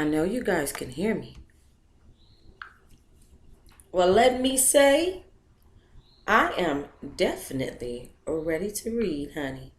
I know you guys can hear me. Well, let me say, I am definitely ready to read, honey.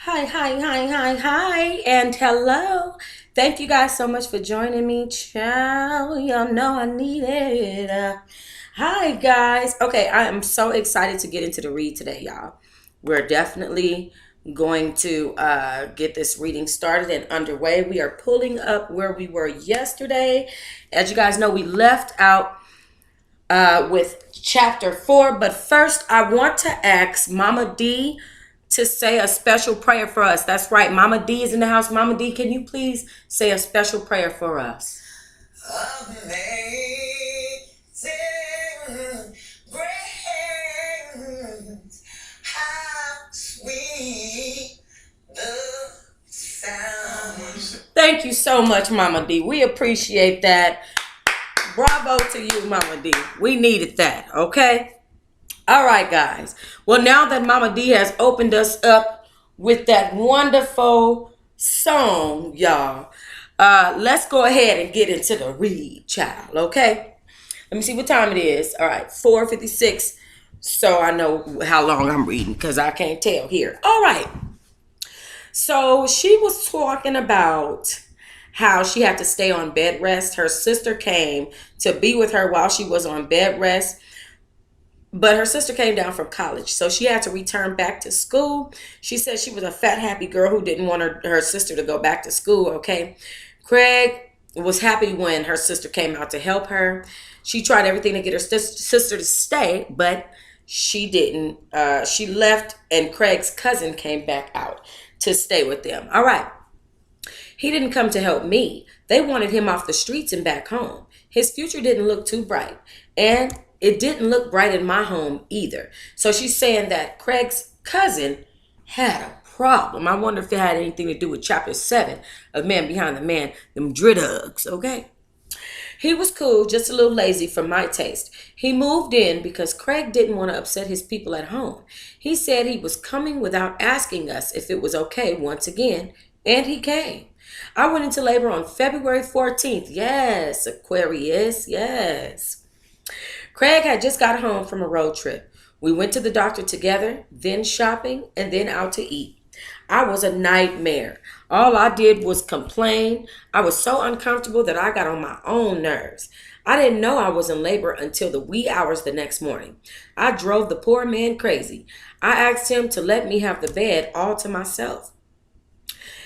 Hi, hi, hi, hi, hi, and hello. Thank you guys so much for joining me, child. Y'all know I need it. Hi, guys. Okay, I am so excited to get into the read today, y'all. We're definitely going to get this reading started and underway. We are pulling up where we were yesterday. As you guys know, we left out with chapter 4. But first, I want to ask Mama D to say a special prayer for us. That's right. Mama D is in the house. Mama D, can you please say a special prayer for us? Amazing grace, how sweet the sound. Thank you so much, Mama D. We appreciate that. Bravo to you, Mama D. We needed that, okay? All right, guys. Well, now that Mama D has opened us up with that wonderful song, y'all, let's go ahead and get into the read, child, okay? Let me see what time it is. All right, 4:56, so I know how long I'm reading because I can't tell here. All right. So she was talking about how she had to stay on bed rest. Her sister came to be with her while she was on bed rest. But her sister came down from college, so she had to return back to school. She said she was a fat, happy girl who didn't want her sister to go back to school, okay? Craig was happy when her sister came out to help her. She tried everything to get her sister to stay, but she didn't. She left, and Craig's cousin came back out to stay with them. All right. He didn't come to help me. They wanted him off the streets and back home. His future didn't look too bright. And it didn't look bright in my home either. So she's saying that Craig's cousin had a problem. I wonder if it had anything to do with chapter 7 of Man Behind the Man, them Driddugs, okay? He was cool, just a little lazy for my taste. He moved in because Craig didn't want to upset his people at home. He said he was coming without asking us if it was okay once again, and he came. I went into labor on February 14th. Yes, Aquarius, yes. Craig had just got home from a road trip. We went to the doctor together, then shopping, and then out to eat. I was a nightmare. All I did was complain. I was so uncomfortable that I got on my own nerves. I didn't know I was in labor until the wee hours the next morning. I drove the poor man crazy. I asked him to let me have the bed all to myself.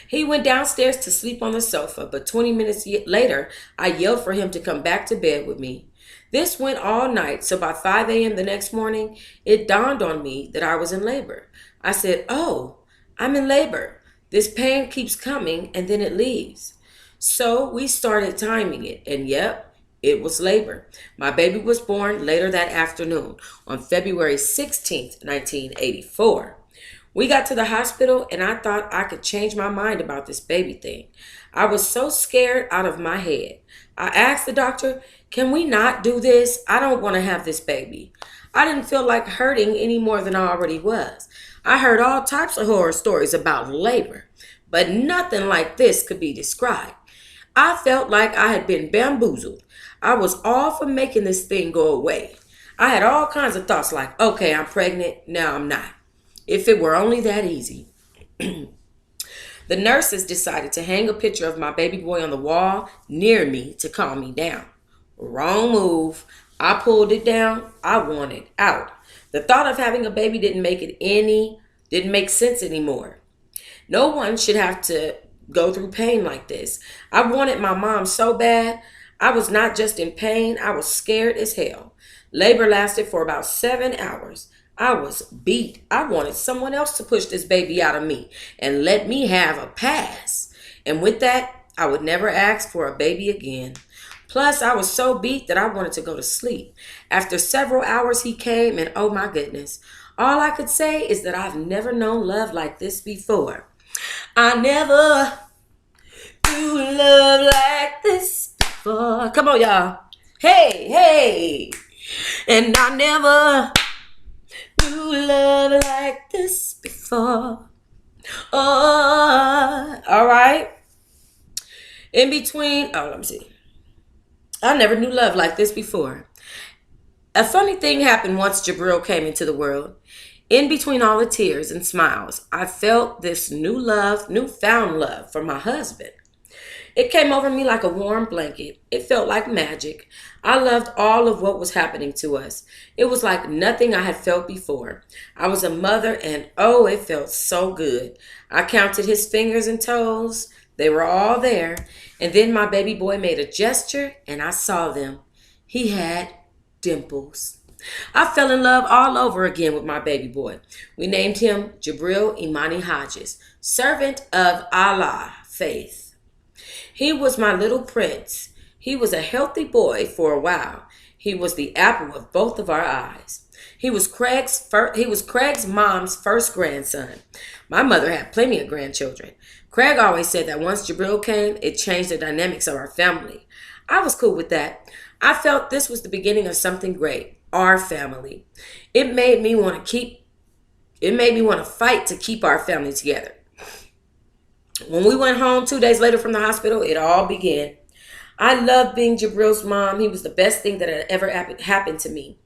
He went downstairs to sleep on the sofa, but 20 minutes later, I yelled for him to come back to bed with me. This went all night, so by 5 a.m. the next morning, it dawned on me that I was in labor. I said, "Oh, I'm in labor. This pain keeps coming and then it leaves." So we started timing it, and yep, it was labor. My baby was born later that afternoon on February 16th, 1984. We got to the hospital and I thought I could change my mind about this baby thing. I was so scared out of my head. I asked the doctor, "Can we not do this? I don't want to have this baby." I didn't feel like hurting any more than I already was. I heard all types of horror stories about labor, but nothing like this could be described. I felt like I had been bamboozled. I was all for making this thing go away. I had all kinds of thoughts like, okay, I'm pregnant, now I'm not. If it were only that easy. The nurses decided to hang a picture of my baby boy on the wall near me to calm me down. Wrong move. I pulled it down. I wanted out. The thought of having a baby didn't make sense anymore. No one should have to go through pain like this. I wanted my mom so bad. I was not just in pain, I was scared as hell. Labor lasted for about 7 hours. I was beat. I wanted someone else to push this baby out of me and let me have a pass. And with that, I would never ask for a baby again. Plus, I was so beat that I wanted to go to sleep. After several hours, he came, and oh my goodness, all I could say is that I've never known love like this before. I never knew love like this before. Come on, y'all. Hey, hey. And I never knew love like this before. Oh, all right. In between, let me see. I never knew love like this before. A funny thing happened once Jabril came into the world. In between all the tears and smiles, I felt this newfound love for my husband. It came over me like a warm blanket. It felt like magic. I loved all of what was happening to us. It was like nothing I had felt before. I was a mother, and oh, it felt so good. I counted his fingers and toes. They were all there. And then my baby boy made a gesture, and I saw them. He had dimples. I fell in love all over again with my baby boy. We named him Jabril Imani Hodges, servant of Allah, faith. He was my little prince. He was a healthy boy for a while. He was the apple of both of our eyes. He was Craig's mom's first grandson. My mother had plenty of grandchildren. Craig always said that once Jabril came, it changed the dynamics of our family. I was cool with that. I felt this was the beginning of something great, our family. It made me want to fight to keep our family together. When we went home 2 days later from the hospital, it all began. I loved being Jabril's mom. He was the best thing that had ever happened to me.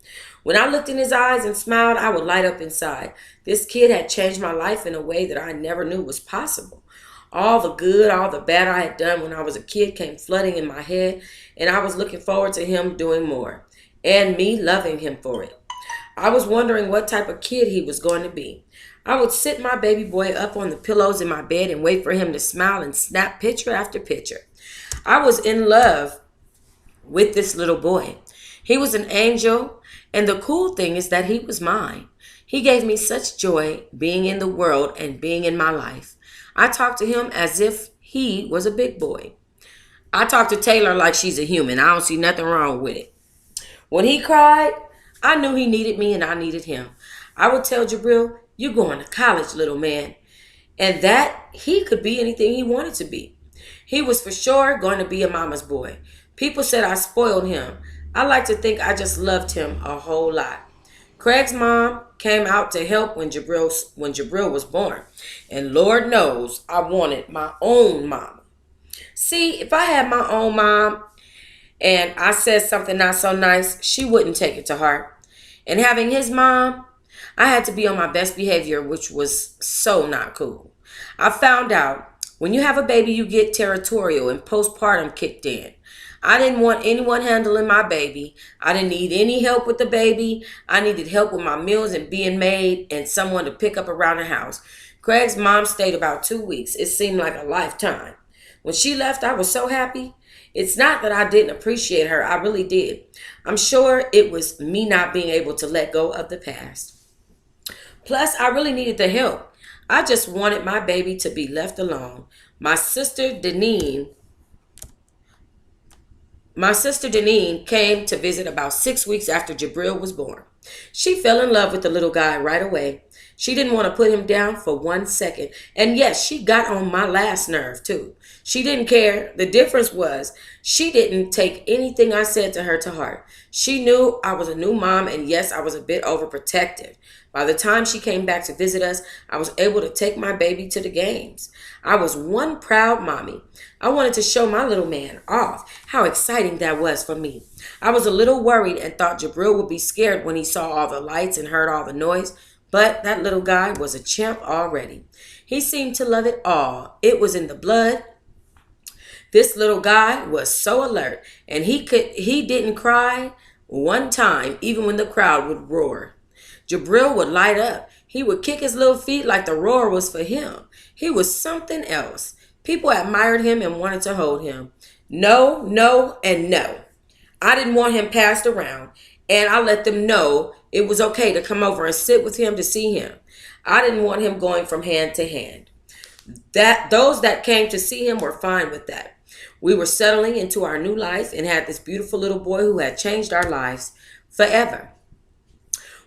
When I looked in his eyes and smiled, I would light up inside. This kid had changed my life in a way that I never knew was possible. All the good, all the bad I had done when I was a kid came flooding in my head, and I was looking forward to him doing more, and me loving him for it. I was wondering what type of kid he was going to be. I would sit my baby boy up on the pillows in my bed and wait for him to smile and snap picture after picture. I was in love with this little boy. He was an angel, and the cool thing is that he was mine. He gave me such joy being in the world and being in my life. I talked to him as if he was a big boy. I talk to Taylor like she's a human. I don't see nothing wrong with it. When he cried, I knew he needed me and I needed him. I would tell Jabril, "You're going to college, little man." And that he could be anything he wanted to be. He was for sure going to be a mama's boy. People said I spoiled him. I like to think I just loved him a whole lot. Craig's mom came out to help when Jabril was born. And Lord knows I wanted my own mama. See, if I had my own mom and I said something not so nice, she wouldn't take it to heart. And having his mom, I had to be on my best behavior, which was so not cool. I found out when you have a baby, you get territorial and postpartum kicked in. I didn't want anyone handling my baby. I didn't need any help with the baby. I needed help with my meals and being made and someone to pick up around the house. Craig's mom stayed about 2 weeks. It seemed like a lifetime. When she left, I was so happy. It's not that I didn't appreciate her. I really did. I'm sure it was me not being able to let go of the past. Plus, I really needed the help. I just wanted my baby to be left alone. My sister Deneen came to visit about 6 weeks after Jabril was born. She fell in love with the little guy right away. She didn't want to put him down for 1 second. And yes, she got on my last nerve too. She didn't care. The difference was she didn't take anything I said to her to heart. She knew I was a new mom, and yes, I was a bit overprotective. By the time she came back to visit us, I was able to take my baby to the games. I was one proud mommy. I wanted to show my little man off. How exciting that was for me. I was a little worried and thought Jabril would be scared when he saw all the lights and heard all the noise, but that little guy was a champ already. He seemed to love it all. It was in the blood. This little guy was so alert, and he didn't cry one time, even when the crowd would roar. Jabril would light up. He would kick his little feet like the roar was for him. He was something else. People admired him and wanted to hold him. No, no, and no. I didn't want him passed around, and I let them know it was okay to come over and sit with him to see him. I didn't want him going from hand to hand. Those that came to see him were fine with that. We were settling into our new life and had this beautiful little boy who had changed our lives forever.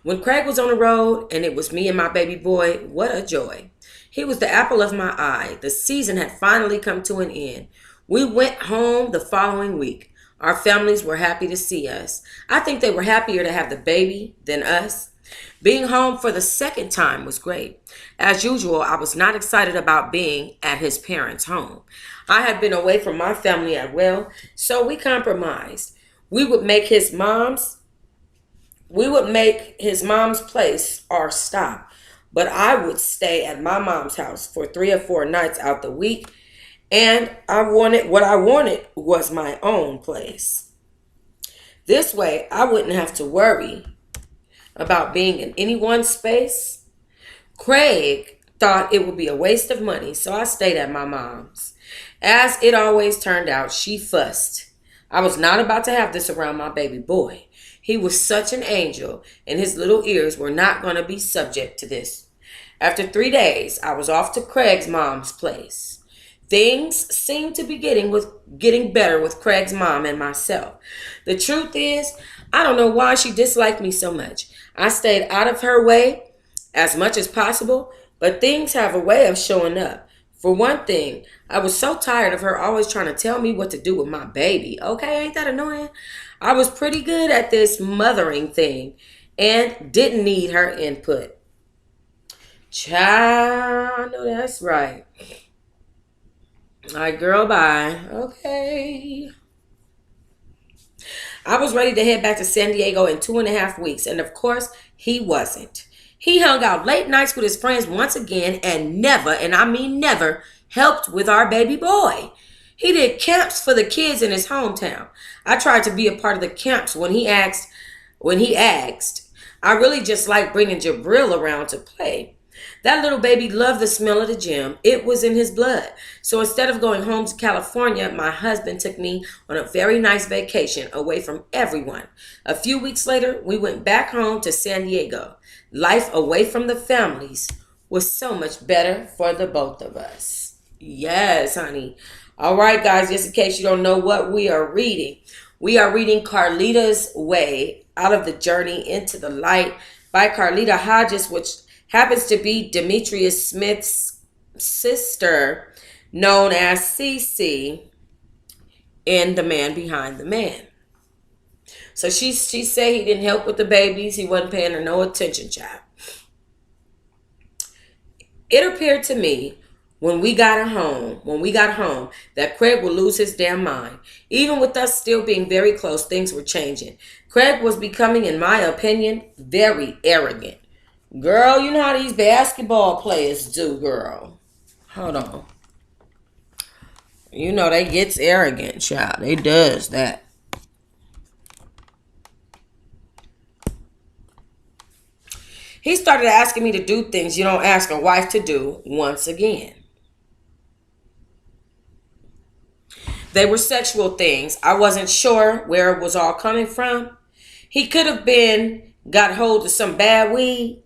When Craig was on the road and it was me and my baby boy, what a joy. He was the apple of my eye. The season had finally come to an end. We went home the following week. Our families were happy to see us. I think they were happier to have the baby than us. Being home for the second time was great. As usual, I was not excited about being at his parents' home. I had been away from my family as well, so we compromised. We would make his mom's place our stop, but I would stay at my mom's house for 3 or 4 nights out the week, and what I wanted was my own place. This way, I wouldn't have to worry about being in anyone's space. Craig thought it would be a waste of money, so I stayed at my mom's. As it always turned out, she fussed. I was not about to have this around my baby boy. He was such an angel, and his little ears were not going to be subject to this. After 3 days, I was off to Craig's mom's place. Things seemed to be getting better with Craig's mom and myself. The truth is, I don't know why she disliked me so much. I stayed out of her way as much as possible, but things have a way of showing up. For one thing, I was so tired of her always trying to tell me what to do with my baby. Okay, ain't that annoying? I was pretty good at this mothering thing and didn't need her input. Child, I know that's right. All right, girl, bye. Okay. I was ready to head back to San Diego in 2.5 weeks, and of course, he wasn't. He hung out late nights with his friends once again and never, and I mean never, helped with our baby boy. He did camps for the kids in his hometown. I tried to be a part of the camps when he asked. I really just liked bringing Jabril around to play. That little baby loved the smell of the gym. It was in his blood. So instead of going home to California, my husband took me on a very nice vacation away from everyone. A few weeks later, we went back home to San Diego. Life away from the families was so much better for the both of us. Yes, honey. All right, guys, just in case you don't know what we are reading. We are reading Carlitas' Way, Out of the Journey into the Light by Carlita Hodges, which happens to be Demetrius Smith's sister, known as Cece in The Man Behind the Man. So she said he didn't help with the babies. He wasn't paying her no attention, child. It appeared to me when we got home, that Craig would lose his damn mind. Even with us still being very close, things were changing. Craig was becoming, in my opinion, very arrogant. Girl, you know how these basketball players do, girl. Hold on. You know they gets arrogant, child. They does that. He started asking me to do things you don't ask a wife to do once again. They were sexual things. I wasn't sure where it was all coming from. He could have got hold of some bad weed.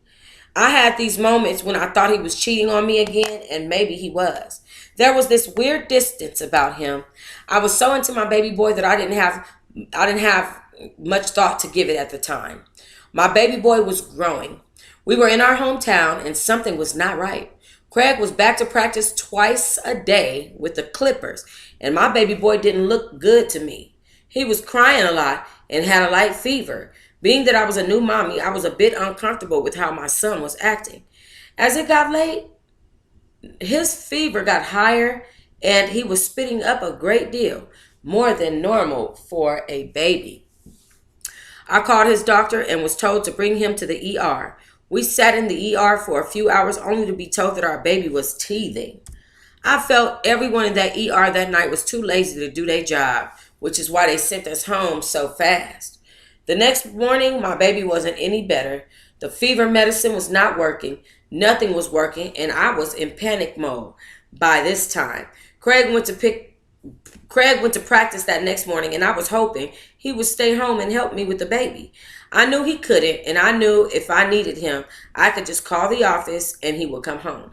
I had these moments when I thought he was cheating on me again, and maybe he was. There was this weird distance about him. I was so into my baby boy that I didn't have much thought to give it at the time. My baby boy was growing. We were in our hometown and something was not right. Craig was back to practice twice a day with the Clippers, and my baby boy didn't look good to me. He was crying a lot and had a light fever. Being that I was a new mommy, I was a bit uncomfortable with how my son was acting. As it got late, his fever got higher and he was spitting up a great deal, more than normal for a baby. I called his doctor and was told to bring him to the ER. We sat in the ER for a few hours only to be told that our baby was teething. I felt everyone in that ER that night was too lazy to do their job, which is why they sent us home so fast. The next morning, my baby wasn't any better. The fever medicine was not working. Nothing was working, and I was in panic mode by this time. Craig went to practice that next morning, and I was hoping he would stay home and help me with the baby. I knew he couldn't, and I knew if I needed him, I could just call the office and he would come home.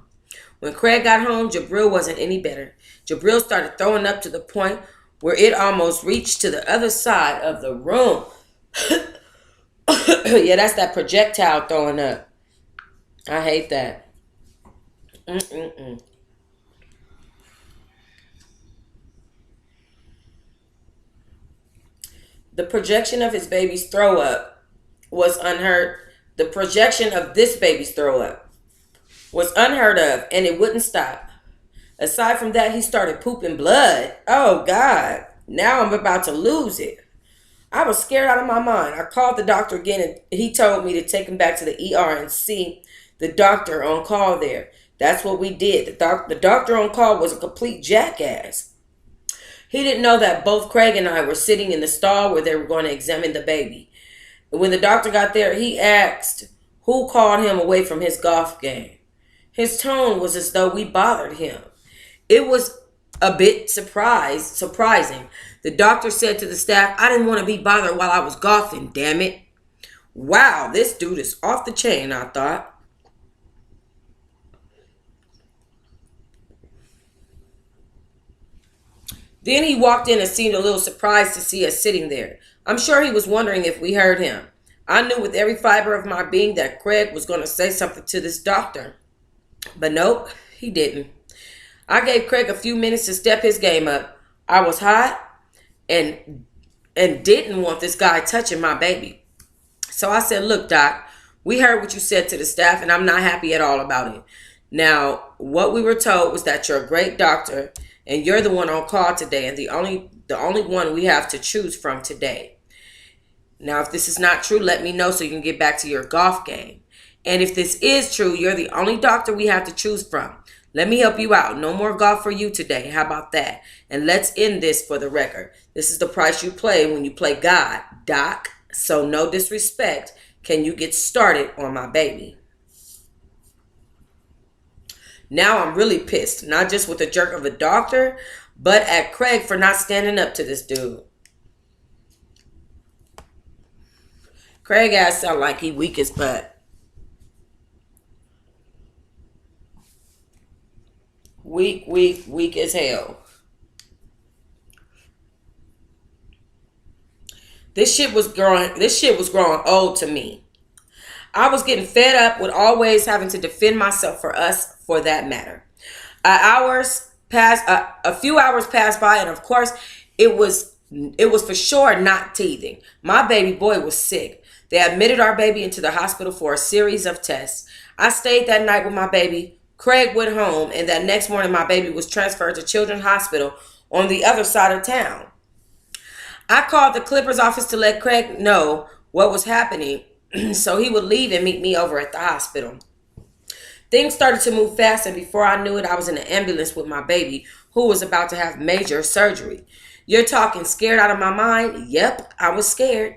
When Craig got home, Jabril wasn't any better. Jabril started throwing up to the point where it almost reached to the other side of the room. Yeah, that's that projectile throwing up. I hate that. Mm-mm-mm. The projection of his baby's throw up was unheard. The projection of this baby's throw up was unheard of, and it wouldn't stop. Aside from that, he started pooping blood. Oh, God. Now I'm about to lose it. I was scared out of my mind. I called the doctor again, and he told me to take him back to the ER and see the doctor on call there. That's what we did. The doctor on call was a complete jackass. He didn't know that both Craig and I were sitting in the stall where they were going to examine the baby. When the doctor got there, he asked who called him away from his golf game. His tone was as though we bothered him. It was a bit surprising. The doctor said to the staff, I didn't want to be bothered while I was golfing, damn it. Wow, this dude is off the chain, I thought. Then he walked in and seemed a little surprised to see us sitting there. I'm sure he was wondering if we heard him. I knew with every fiber of my being that Craig was going to say something to this doctor. But nope, he didn't. I gave Craig a few minutes to step his game up. I was hot and didn't want this guy touching my baby. So I said, look, Doc, we heard what you said to the staff, and I'm not happy at all about it. Now, what we were told was that you're a great doctor, and you're the one on call today, and the only one we have to choose from today. Now, if this is not true, let me know so you can get back to your golf game. And if this is true, you're the only doctor we have to choose from. Let me help you out. No more golf for you today. How about that? And let's end this for the record. This is the price you play when you play God, Doc. So no disrespect. Can you get started on my baby? Now I'm really pissed. Not just with the jerk of a doctor, but at Craig for not standing up to this dude. Craig ass sound like he weak as butt. Weak as hell. This shit was growing old to me. I was getting fed up with always having to defend myself for us, for that matter. A few hours passed by, and of course, it was for sure not teething. My baby boy was sick. They admitted our baby into the hospital for a series of tests. I stayed that night with my baby. Craig went home, and that next morning my baby was transferred to Children's Hospital on the other side of town. I called the Clippers office to let Craig know what was happening so he would leave and meet me over at the hospital. Things started to move fast, and before I knew it, I was in an ambulance with my baby who was about to have major surgery. You're talking scared out of my mind? Yep, I was scared.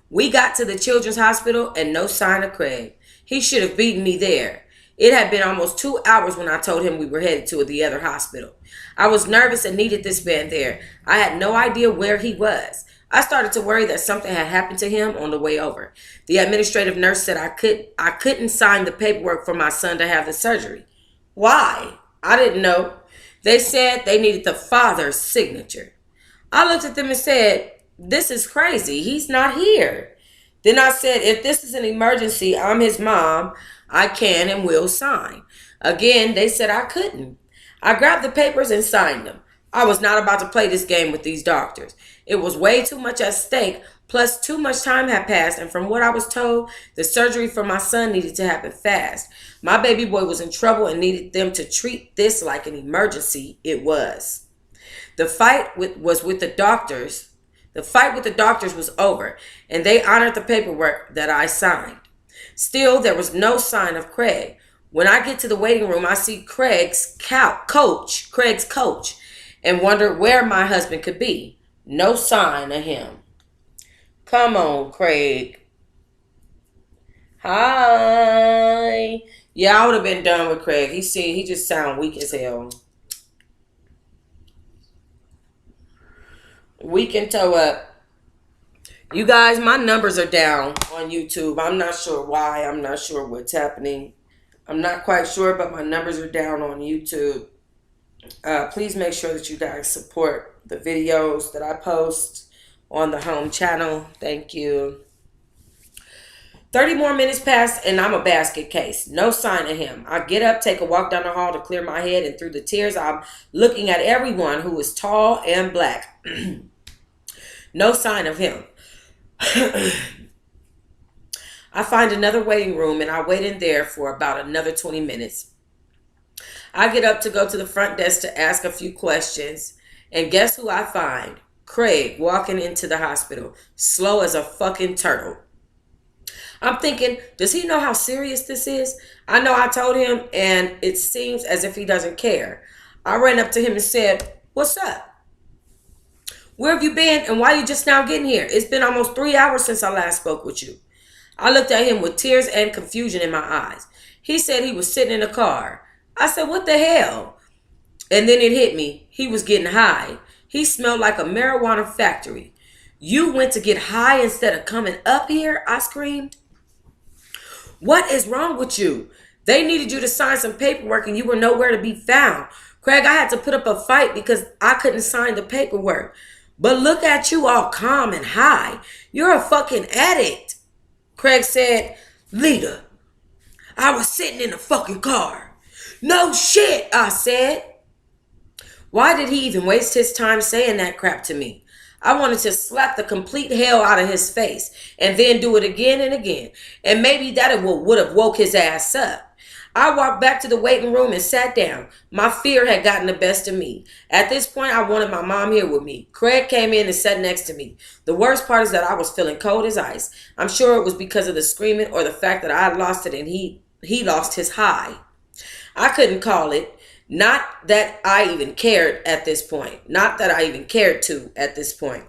We got to the Children's Hospital and no sign of Craig. He should have beaten me there. It had been almost 2 hours when I told him we were headed to the other hospital. I was nervous and needed this man there. I had no idea where he was. I started to worry that something had happened to him on the way over. The administrative nurse said I couldn't sign the paperwork for my son to have the surgery. Why? I didn't know. They said they needed the father's signature. I looked at them and said, this is crazy. He's not here. Then I said, if this is an emergency, I'm his mom. I can and will sign. Again, they said I couldn't. I grabbed the papers and signed them. I was not about to play this game with these doctors. It was way too much at stake, plus too much time had passed, and from what I was told, the surgery for my son needed to happen fast. My baby boy was in trouble and needed them to treat this like an emergency. It was. The fight with the doctors. The fight with the doctors was over, and they honored the paperwork that I signed. Still, there was no sign of Craig. When I get to the waiting room, I see Craig's coach, and wonder where my husband could be. No sign of him. Come on, Craig. Hi. Yeah, I would have been done with Craig. He just sound weak as hell. Weak and toe up. You guys, my numbers are down on YouTube. I'm not sure why. I'm not sure what's happening. I'm not quite sure, but my numbers are down on YouTube. Please make sure that you guys support the videos that I post on the home channel. Thank you. 30 more minutes passed and I'm a basket case. No sign of him. I get up, take a walk down the hall to clear my head, and through the tears, I'm looking at everyone who is tall and black. No sign of him. I find another waiting room and I wait in there for about another 20 minutes. I get up to go to the front desk to ask a few questions, and guess who I find? Craig walking into the hospital, slow as a fucking turtle. I'm thinking, does he know how serious this is? I know I told him, and it seems as if he doesn't care. I ran up to him and said, "What's up? Where have you been and why are you just now getting here? It's been almost 3 hours since I last spoke with you." I looked at him with tears and confusion in my eyes. He said he was sitting in a car. I said, "What the hell?" And then it hit me. He was getting high. He smelled like a marijuana factory. "You went to get high instead of coming up here?" I screamed. "What is wrong with you? They needed you to sign some paperwork and you were nowhere to be found. Craig, I had to put up a fight because I couldn't sign the paperwork. But look at you all calm and high. You're a fucking addict." Craig said, "Lita, I was sitting in a fucking car." "No shit," I said. Why did he even waste his time saying that crap to me? I wanted to slap the complete hell out of his face and then do it again and again. And maybe that would have woke his ass up. I walked back to the waiting room and sat down. My fear had gotten the best of me. At this point, I wanted my mom here with me. Craig came in and sat next to me. The worst part is that I was feeling cold as ice. I'm sure it was because of the screaming or the fact that I had lost it and he lost his high. I couldn't call it. Not that I even cared at this point. Not that I even cared to at this point.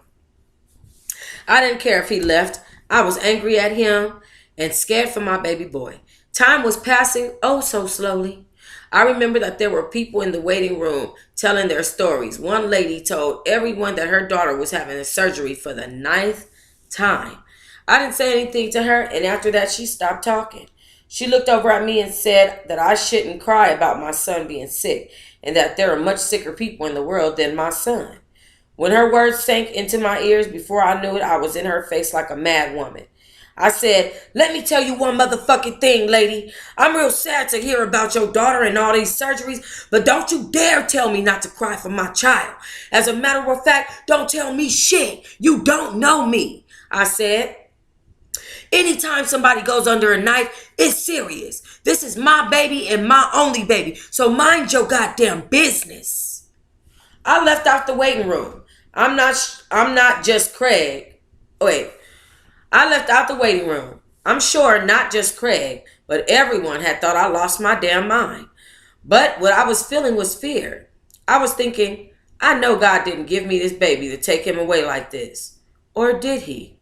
I didn't care if he left. I was angry at him and scared for my baby boy. Time was passing oh so slowly. I remember that there were people in the waiting room telling their stories. One lady told everyone that her daughter was having a surgery for the 9th time. I didn't say anything to her, and after that she stopped talking. She looked over at me and said that I shouldn't cry about my son being sick and that there are much sicker people in the world than my son. When her words sank into my ears, before I knew it, I was in her face like a mad woman. I said, "Let me tell you one motherfucking thing, lady. I'm real sad to hear about your daughter and all these surgeries, but don't you dare tell me not to cry for my child. As a matter of fact, don't tell me shit. You don't know me." I said, "Anytime somebody goes under a knife, it's serious. This is my baby and my only baby, so mind your goddamn business." I left out the waiting room. I'm not just Craig. Wait. I left out the waiting room. I'm sure not just Craig, but everyone had thought I lost my damn mind. But what I was feeling was fear. I was thinking, I know God didn't give me this baby to take him away like this. Or did he?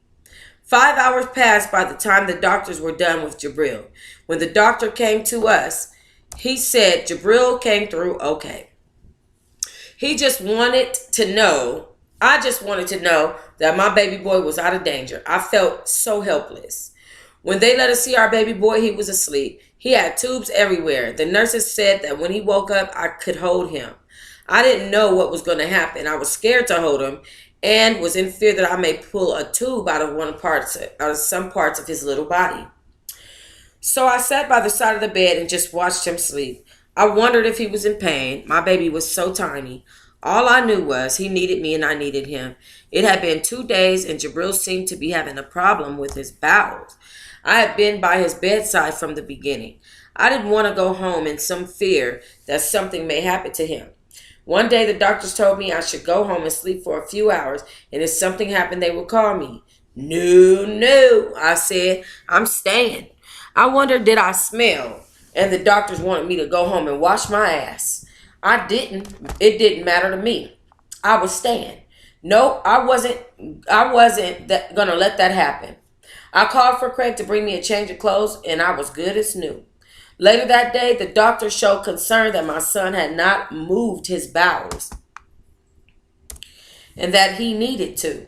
5 hours passed by the time the doctors were done with Jabril. When the doctor came to us, he said Jabril came through okay. I just wanted to know that my baby boy was out of danger. I felt so helpless. When they let us see our baby boy, he was asleep. He had tubes everywhere. The nurses said that when he woke up, I could hold him. I didn't know what was going to happen. I was scared to hold him and was in fear that I may pull a tube out of some parts of his little body. So I sat by the side of the bed and just watched him sleep. I wondered if he was in pain. My baby was so tiny. All I knew was he needed me and I needed him. It had been 2 days and Jabril seemed to be having a problem with his bowels. I had been by his bedside from the beginning. I didn't want to go home in some fear that something may happen to him. One day the doctors told me I should go home and sleep for a few hours, and if something happened they would call me. No, I said, I'm staying. I wondered, did I smell? And the doctors wanted me to go home and wash my ass. I didn't. It didn't matter to me. I was staying. No, I wasn't going to let that happen. I called for Craig to bring me a change of clothes, and I was good as new. Later that day, the doctor showed concern that my son had not moved his bowels and that he needed to.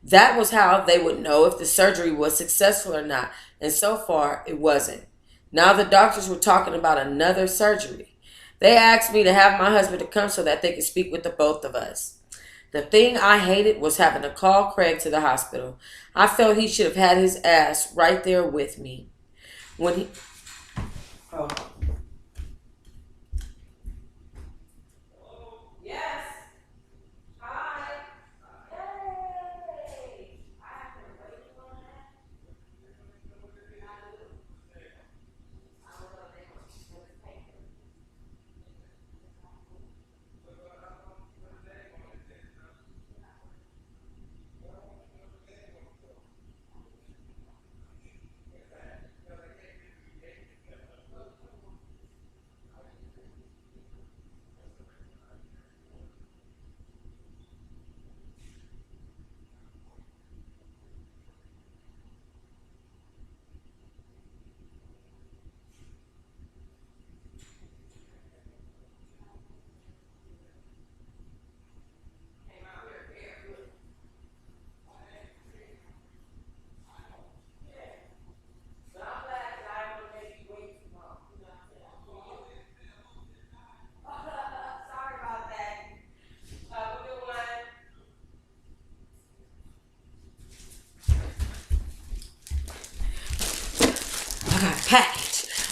That was how they would know if the surgery was successful or not. And so far, it wasn't. Now the doctors were talking about another surgery. They asked me to have my husband to come so that they could speak with the both of us. The thing I hated was having to call Craig to the hospital. I felt he should have had his ass right there with me. When he... Oh. Yes. Hi. Hey. I have been waiting on that.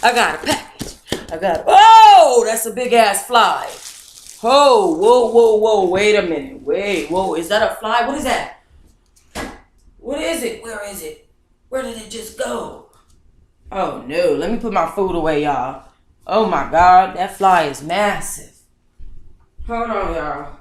I got a package. Oh, that's a big ass fly. Oh, whoa. Wait a minute. Whoa. Is that a fly? What is that? What is it? Where is it? Where did it just go? Oh no. Let me put my food away, y'all. Oh my God. That fly is massive. Hold on, y'all.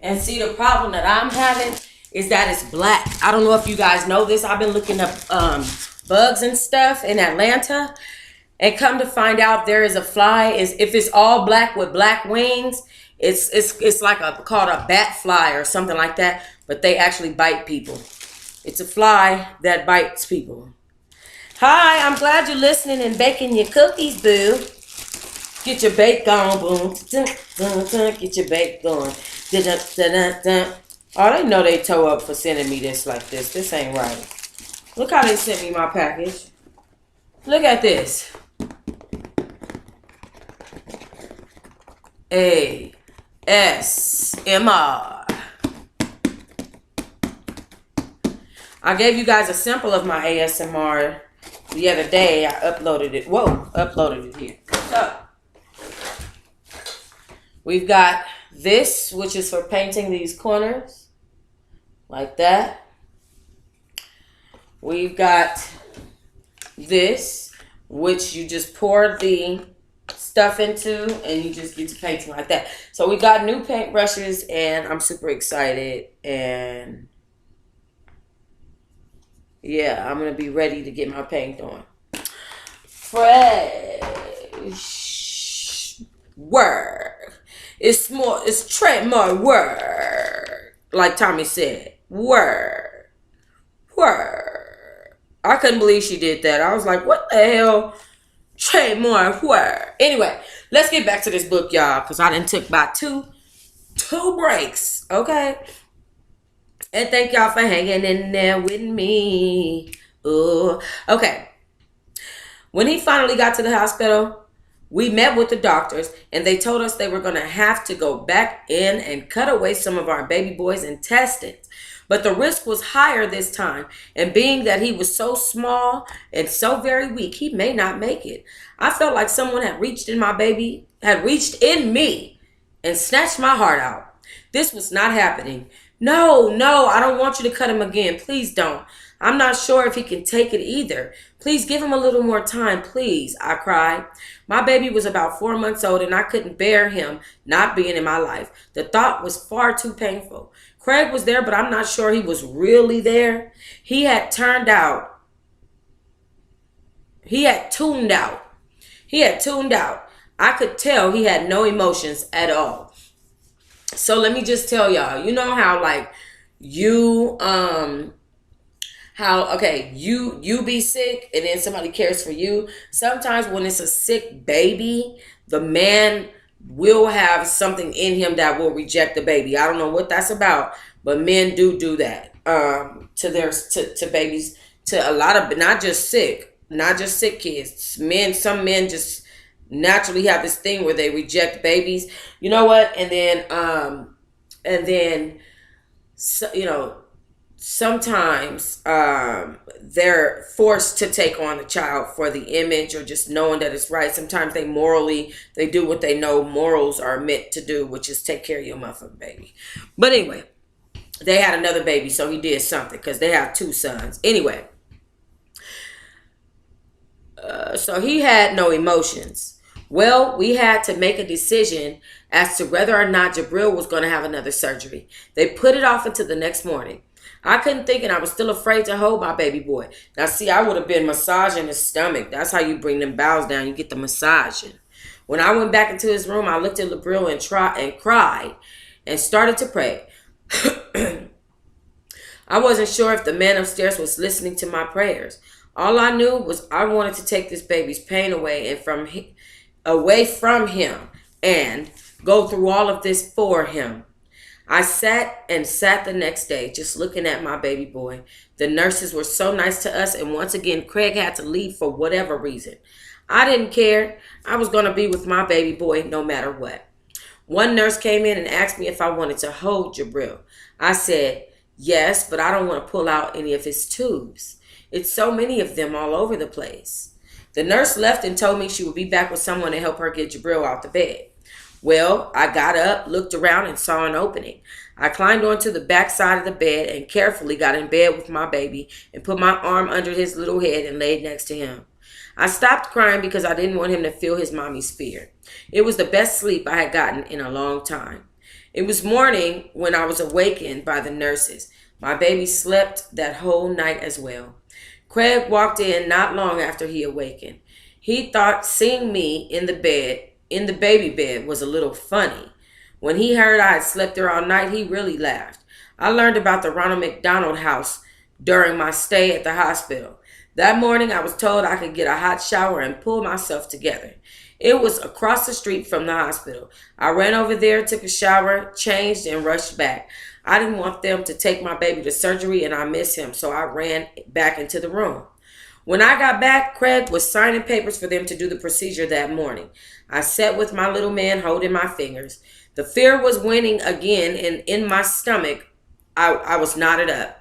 And see, the problem that I'm having is that it's black. I don't know if you guys know this. I've been looking up bugs and stuff in Atlanta. And come to find out, there is a fly. If it's all black with black wings, it's like called a bat fly or something like that. But they actually bite people. It's a fly that bites people. Hi, I'm glad you're listening and baking your cookies, boo. Get your bake on, boom. Get your bake going. Oh, they know they toe up for sending me this like this. This ain't right. Look how they sent me my package. Look at this. ASMR. I gave you guys a sample of my ASMR the other day. I uploaded it. Uploaded it here. So, we've got this, which is for painting these corners. Like that. We've got this, which you just pour the stuff into and you just get to painting like that. So we got new paint brushes and I'm super excited, and yeah, I'm gonna be ready to get my paint on. Fresh work. It's trademark work. Like Tommy said. Work. I couldn't believe she did that. I was like, what the hell? Trademark work. Anyway, let's get back to this book, y'all, because I done took about two breaks. Okay? And thank y'all for hanging in there with me. Ooh. Okay. When he finally got to the hospital, we met with the doctors, and they told us they were going to have to go back in and cut away some of our baby boy's intestines. But the risk was higher this time, and being that he was so small and so very weak, he may not make it. I felt like someone had reached in me and snatched my heart out. This was not happening. No, I don't want you to cut him again. Please don't. I'm not sure if he can take it either. Please give him a little more time, please, I cried. My baby was about 4 months old, and I couldn't bear him not being in my life. The thought was far too painful. Craig was there, but I'm not sure he was really there. He had tuned out. I could tell he had no emotions at all. So let me just tell y'all, you know how like you how, okay, you be sick and then somebody cares for you. Sometimes when it's a sick baby, the man will have something in him that will reject the baby. I don't know what that's about, but men do that to their to babies, to a lot of, not just sick kids. Men, some men just naturally have this thing where they reject babies. You know what? And then so, sometimes they're forced to take on the child for the image or just knowing that it's right. Sometimes they do what they know morals are meant to do, which is take care of your motherfucking baby. But anyway, they had another baby, so he did something because they have 2 sons. Anyway, so he had no emotions. Well, we had to make a decision as to whether or not Jabril was going to have another surgery. They put it off until the next morning. I couldn't think, and I was still afraid to hold my baby boy. Now, see, I would have been massaging his stomach. That's how you bring them bowels down. You get the massaging. When I went back into his room, I looked at Jabril and cried and started to pray. I wasn't sure if the man upstairs was listening to my prayers. All I knew was I wanted to take this baby's pain away from him and go through all of this for him. I sat the next day just looking at my baby boy. The nurses were so nice to us, and once again, Craig had to leave for whatever reason. I didn't care. I was going to be with my baby boy no matter what. One nurse came in and asked me if I wanted to hold Jabril. I said, yes, but I don't want to pull out any of his tubes. It's so many of them all over the place. The nurse left and told me she would be back with someone to help her get Jabril out the bed. Well, I got up, looked around, and saw an opening. I climbed onto the back side of the bed and carefully got in bed with my baby and put my arm under his little head and laid next to him. I stopped crying because I didn't want him to feel his mommy's fear. It was the best sleep I had gotten in a long time. It was morning when I was awakened by the nurses. My baby slept that whole night as well. Craig walked in not long after he awakened. He thought seeing me in the baby bed was a little funny. When he heard I had slept there all night, he really laughed. I learned about the Ronald McDonald House during my stay at the hospital. That morning, I was told I could get a hot shower and pull myself together. It was across the street from the hospital. I ran over there, took a shower, changed, and rushed back. I didn't want them to take my baby to surgery, and I miss him, so I ran back into the room. When I got back, Craig was signing papers for them to do the procedure that morning. I sat with my little man holding my fingers. The fear was winning again, and in my stomach, I was knotted up.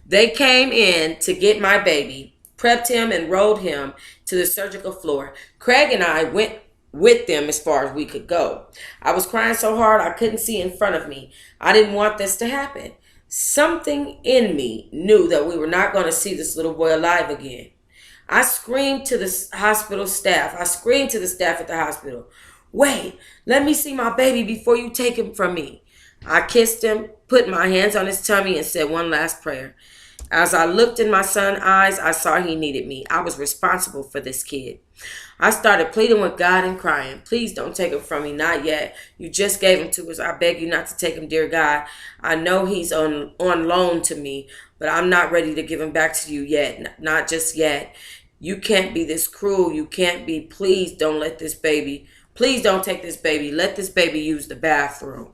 They came in to get my baby, prepped him, and rolled him to the surgical floor. Craig and I went with them as far as we could go. I was crying so hard I couldn't see in front of me. I didn't want this to happen. Something in me knew that we were not going to see this little boy alive again. I screamed to the hospital staff. I screamed to the staff at the hospital, "Wait, let me see my baby before you take him from me." I kissed him, put my hands on his tummy, and said one last prayer. As I looked in my son's eyes, I saw he needed me. I was responsible for this kid. I started pleading with God and crying, "Please don't take him from me, not yet. You just gave him to us. I beg you not to take him, dear God. I know he's on loan to me, but I'm not ready to give him back to you yet, not just yet. You can't be this cruel. You can't be. Please don't let this baby, please don't take this baby. Let this baby use the bathroom."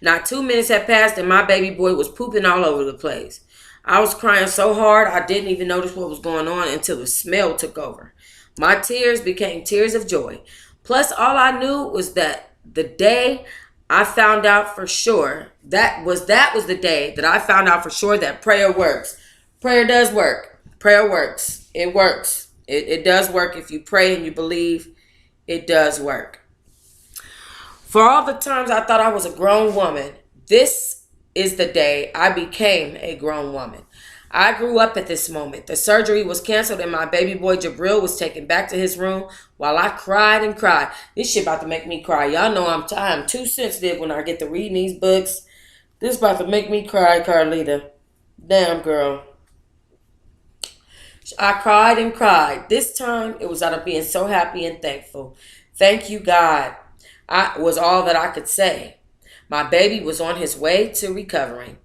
Not 2 minutes had passed and my baby boy was pooping all over the place. I was crying so hard I didn't even notice what was going on until the smell took over. My tears became tears of joy. Plus, all I knew was that the day I found out for sure, that was the day that I found out for sure that prayer works. Prayer does work. Prayer works. It works. It does work. If you pray and you believe, it does work. For all the times I thought I was a grown woman, this is the day I became a grown woman. I grew up at this moment. The surgery was canceled and my baby boy Jabril was taken back to his room while I cried and cried. This shit about to make me cry. Y'all know I'm too sensitive when I get to reading these books. This about to make me cry, Carlita. Damn, girl. I cried and cried. This time, it was out of being so happy and thankful. Thank you, God. I was all that I could say. My baby was on his way to recovering.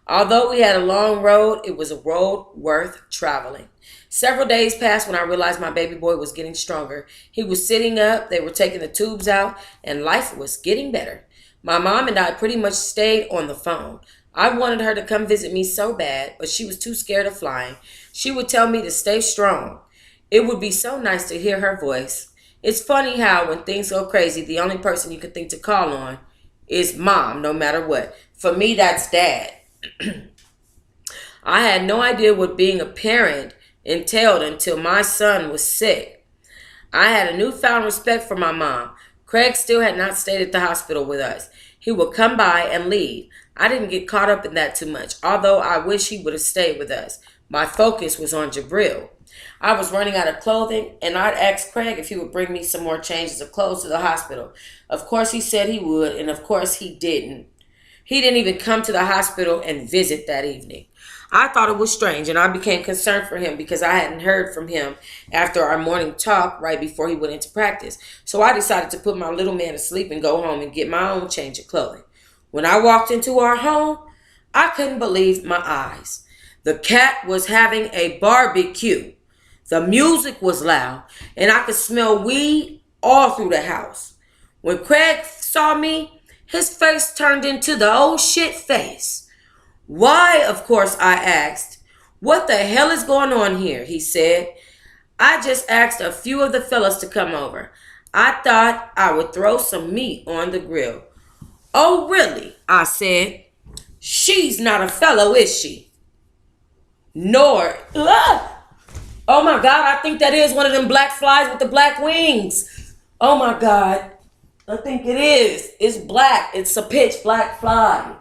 Although we had a long road, it was a road worth traveling. Several days passed when I realized my baby boy was getting stronger. He was sitting up, they were taking the tubes out, and life was getting better. My mom and I pretty much stayed on the phone. I wanted her to come visit me so bad, but she was too scared of flying. She would tell me to stay strong. It would be so nice to hear her voice. It's funny how when things go crazy, the only person you can think to call on is mom, no matter what. For me, that's dad. I had no idea what being a parent entailed until my son was sick. I had a newfound respect for my mom. Craig still had not stayed at the hospital with us. He would come by and leave. I didn't get caught up in that too much, although I wish he would have stayed with us. My focus was on Jabril. I was running out of clothing, and I'd asked Craig if he would bring me some more changes of clothes to the hospital. Of course he said he would, and of course he didn't. He didn't even come to the hospital and visit that evening. I thought it was strange, and I became concerned for him because I hadn't heard from him after our morning talk right before he went into practice. So I decided to put my little man to sleep and go home and get my own change of clothing. When I walked into our home, I couldn't believe my eyes. The cat was having a barbecue. The music was loud, and I could smell weed all through the house. When Craig saw me, his face turned into the oh shit face. Why, of course, I asked. What the hell is going on here? He said. I just asked a few of the fellas to come over. I thought I would throw some meat on the grill. Oh, really? I said. She's not a fellow, is she? Nor. Oh my God, I think that is one of them black flies with the black wings. Oh my God. I think it is. It's black. It's a pitch black fly.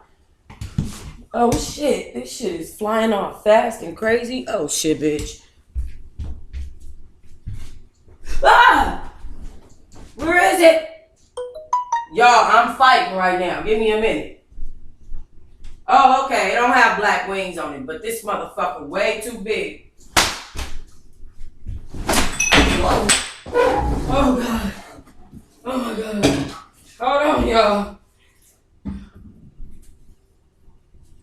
Oh shit. This shit is flying off fast and crazy. Oh shit, bitch. Ah! Where is it? Y'all, I'm fighting right now. Give me a minute. Oh, okay. It don't have black wings on it, but this motherfucker way too big. Whoa. Oh God. Oh my God. Hold on, y'all.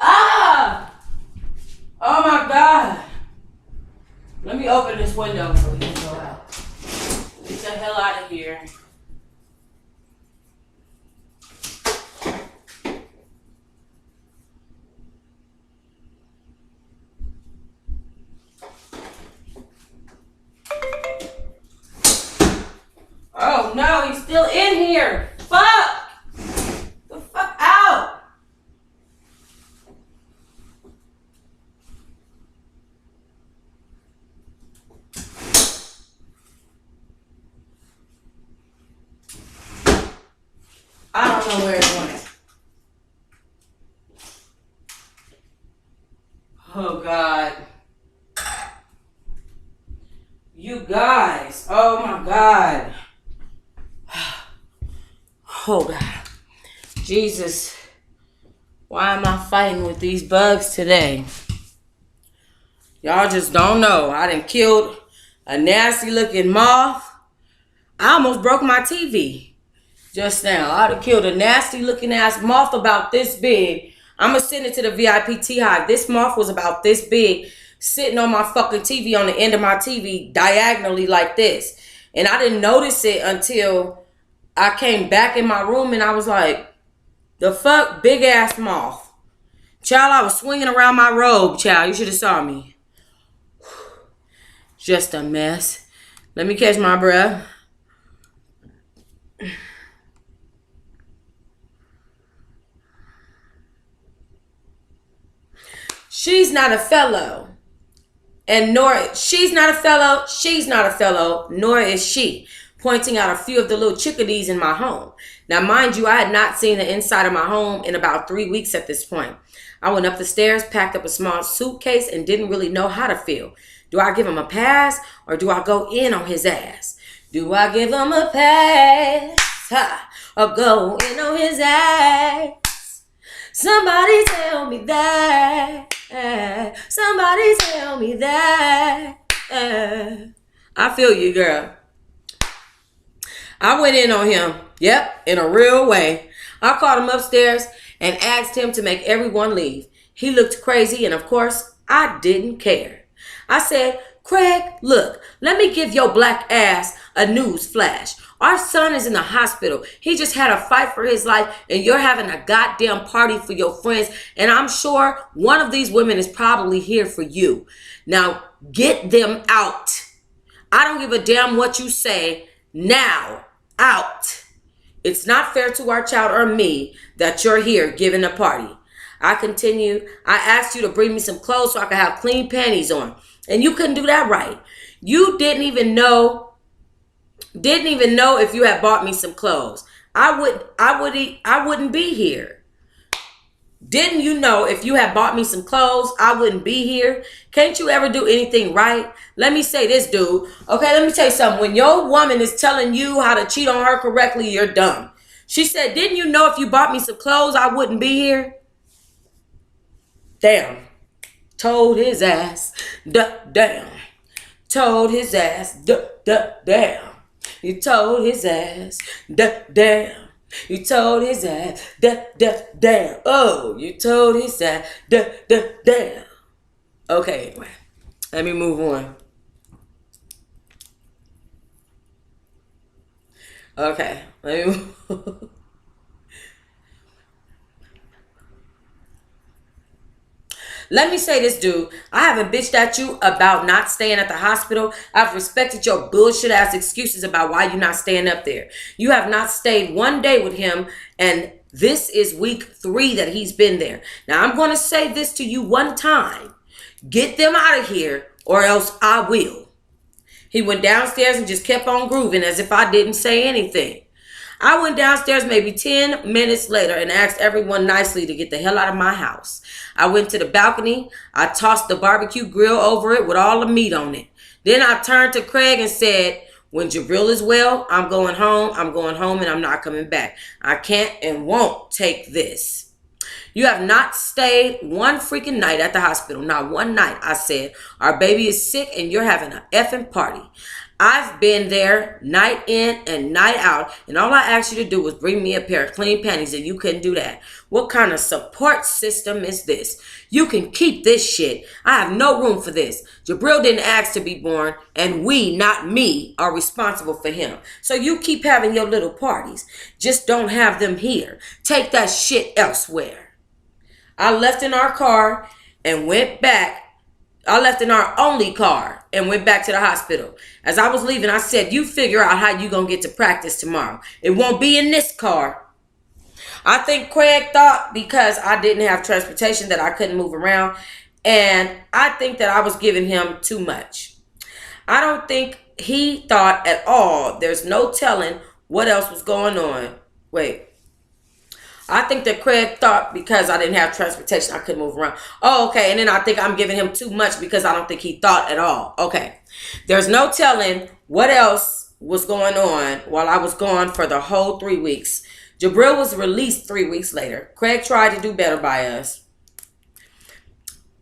Ah! Oh my God. Let me open this window so we can go out. Get the hell out of here. Oh no, he's still in here. Fuck! The fuck out! I don't know where it went. Oh God. You guys. Oh my God. Oh God. Jesus. Why am I fighting with these bugs today? Y'all just don't know. I done killed a nasty looking moth. I almost broke my TV just now. I done killed a nasty looking ass moth about this big. I'm gonna send it to the VIP Teahive. This moth was about this big, sitting on my fucking TV on the end of my TV diagonally like this. And I didn't notice it until I came back in my room and I was like, the fuck? Big ass moth. Child, I was swinging around my robe, child. You should have saw me. Just a mess. Let me catch my breath. She's not a fellow. And nor, she's not a fellow, she's not a fellow, nor is she. Pointing out a few of the little chickadees in my home. Now, mind you, I had not seen the inside of my home in about 3 weeks at this point. I went up the stairs, packed up a small suitcase, and didn't really know how to feel. Do I give him a pass, or do I go in on his ass? Do I give him a pass, or go in on his ass? Somebody tell me that. Somebody tell me that. I feel you, girl. I went in on him. Yep, in a real way. I called him upstairs and asked him to make everyone leave. He looked crazy, and of course, I didn't care. I said, Craig, look, let me give your black ass a news flash. Our son is in the hospital. He just had a fight for his life, and you're having a goddamn party for your friends, and I'm sure one of these women is probably here for you. Now, get them out. I don't give a damn what you say. Now, out. It's not fair to our child or me that you're here giving a party. I continued. I asked you to bring me some clothes so I could have clean panties on. And you couldn't do that right. You didn't even know if you had bought me some clothes. I wouldn't be here. Didn't you know if you had bought me some clothes, I wouldn't be here? Can't you ever do anything right? Let me say this, dude. Okay, let me tell you something. When your woman is telling you how to cheat on her correctly, you're dumb. She said, didn't you know if you bought me some clothes, I wouldn't be here? Damn. Told his ass, damn. Told his ass, damn. You told his ass, damn. You told his ass, damn. Oh, you told his ass, damn. Okay, anyway. Let me move on. Okay, let me move. Let me say this, dude. I haven't bitched at you about not staying at the hospital. I've respected your bullshit ass excuses about why you're not staying up there. You have not stayed one day with him, and this is week 3 that he's been there. Now, I'm going to say this to you one time. Get them out of here, or else I will. He went downstairs and just kept on grooving as if I didn't say anything. I went downstairs maybe 10 minutes later and asked everyone nicely to get the hell out of my house. I went to the balcony. I tossed the barbecue grill over it with all the meat on it. Then I turned to Craig and said, when Jabril is well, I'm going home. I'm going home and I'm not coming back. I can't and won't take this. You have not stayed one freaking night at the hospital. Not one night, I said. Our baby is sick and you're having an effing party. I've been there night in and night out, and all I asked you to do was bring me a pair of clean panties, and you couldn't do that. What kind of support system is this? You can keep this shit. I have no room for this. Jabril didn't ask to be born, and we, not me, are responsible for him. So you keep having your little parties. Just don't have them here. Take that shit elsewhere. I left in our car and went back. I left in our only car and went back to the hospital. As I was leaving, I said, you figure out how you going to get to practice tomorrow. It won't be in this car. I think Craig thought because I didn't have transportation that I couldn't move around. And I think that I was giving him too much. I don't think he thought at all. There's no telling what else was going on. Wait. I think that Craig thought because I didn't have transportation, I couldn't move around. Oh, okay. And then I think I'm giving him too much because I don't think he thought at all. Okay. There's no telling what else was going on while I was gone for the whole 3 weeks. Jabril was released 3 weeks later. Craig tried to do better by us.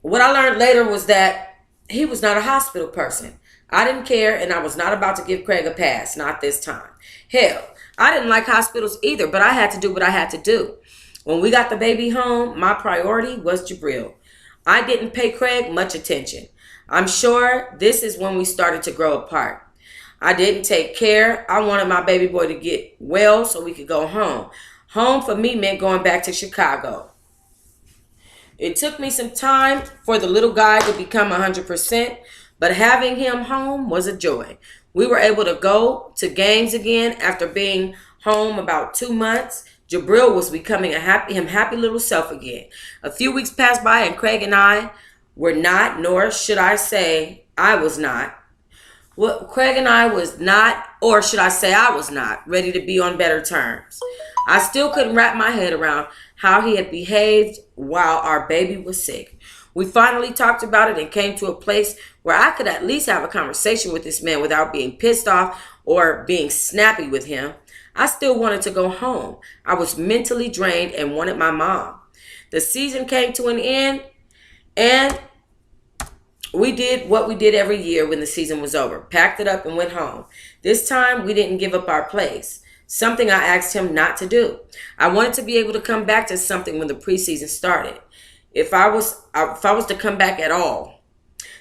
What I learned later was that he was not a hospital person. I didn't care, and I was not about to give Craig a pass. Not this time. Hell, I didn't like hospitals either, but I had to do what I had to do. When we got the baby home, my priority was Jabril. I didn't pay Craig much attention. I'm sure this is when we started to grow apart. I didn't take care. I wanted my baby boy to get well so we could go home. Home for me meant going back to Chicago. It took me some time for the little guy to become 100%, but having him home was a joy. We were able to go to games again after being home about 2 months. Jabril was becoming a happy little self again. A few weeks passed by and Craig and I were not, nor should I say I was not. Well, Craig and I was not, or should I say I was not, ready to be on better terms. I still couldn't wrap my head around how he had behaved while our baby was sick. We finally talked about it and came to a place where I could at least have a conversation with this man without being pissed off or being snappy with him. I still wanted to go home. I was mentally drained and wanted my mom. The season came to an end, and we did what we did every year when the season was over. Packed it up and went home. This time, we didn't give up our place. Something I asked him not to do. I wanted to be able to come back to something when the preseason started. if I was to come back at all.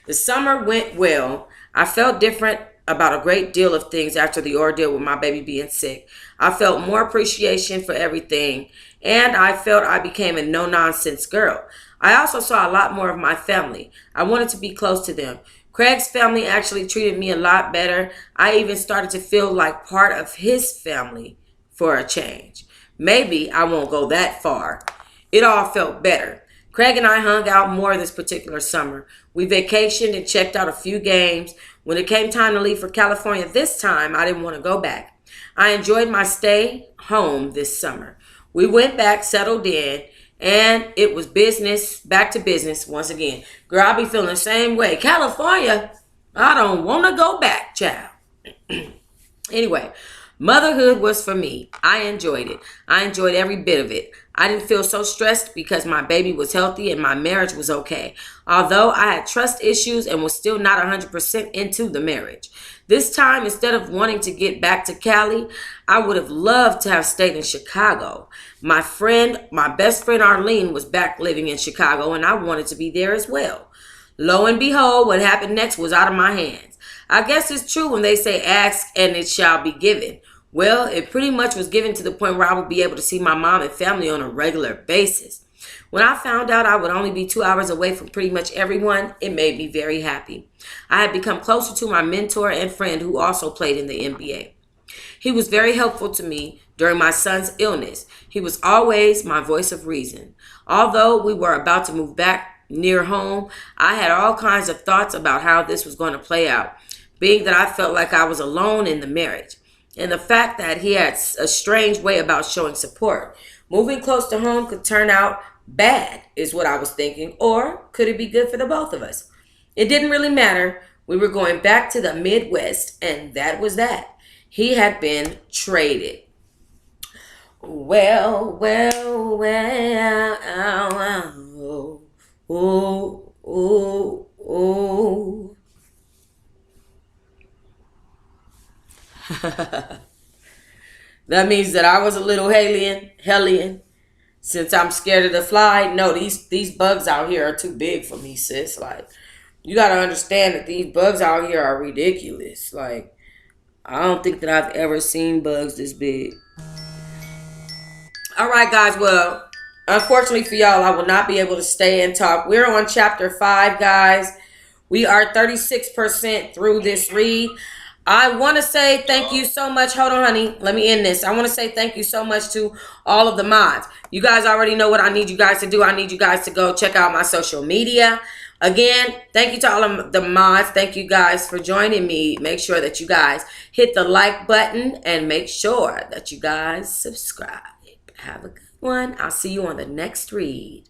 The summer went well. I felt different about a great deal of things after the ordeal with my baby being sick. I felt more appreciation for everything, and I felt I became a no-nonsense girl. I also saw a lot more of my family. I wanted to be close to them. Craig's family actually treated me a lot better. I even started to feel like part of his family for a change. Maybe I won't go that far. It all felt better. Craig and I hung out more this particular summer. We vacationed and checked out a few games. When it came time to leave for California this time, I didn't want to go back. I enjoyed my stay home this summer. We went back, settled in, and it was business, back to business once again. Girl, I be feeling the same way. California, I don't want to go back, child. Anyway, motherhood was for me. I enjoyed it. I enjoyed every bit of it. I didn't feel so stressed because my baby was healthy and my marriage was okay. Although I had trust issues and was still not 100% into the marriage. This time, instead of wanting to get back to Cali, I would have loved to have stayed in Chicago. My best friend Arlene was back living in Chicago and I wanted to be there as well. Lo and behold, what happened next was out of my hands. I guess it's true when they say ask and it shall be given. Well, it pretty much was given to the point where I would be able to see my mom and family on a regular basis. When I found out I would only be 2 hours away from pretty much everyone, it made me very happy. I had become closer to my mentor and friend who also played in the NBA. He was very helpful to me during my son's illness. He was always my voice of reason. Although we were about to move back near home, I had all kinds of thoughts about how this was going to play out, being that I felt like I was alone in the marriage. And the fact that he had a strange way about showing support. Moving close to home could turn out bad, is what I was thinking. Or could it be good for the both of us? It didn't really matter. We were going back to the Midwest, and that was that. He had been traded. Well, oh. That means that I was a little hellion. Since I'm scared of the fly. No, these bugs out here are too big for me, sis. Like, you gotta understand that these bugs out here are ridiculous. Like, I don't think that I've ever seen bugs this big. All right, guys. Well, unfortunately for y'all, I will not be able to stay and talk. We're on chapter 5, guys. We are 36% through this read. I want to say thank you so much. Hold on, honey. Let me end this. I want to say thank you so much to all of the mods. You guys already know what I need you guys to do. I need you guys to go check out my social media. Again, thank you to all of the mods. Thank you guys for joining me. Make sure that you guys hit the like button and make sure that you guys subscribe. Have a good one. I'll see you on the next read.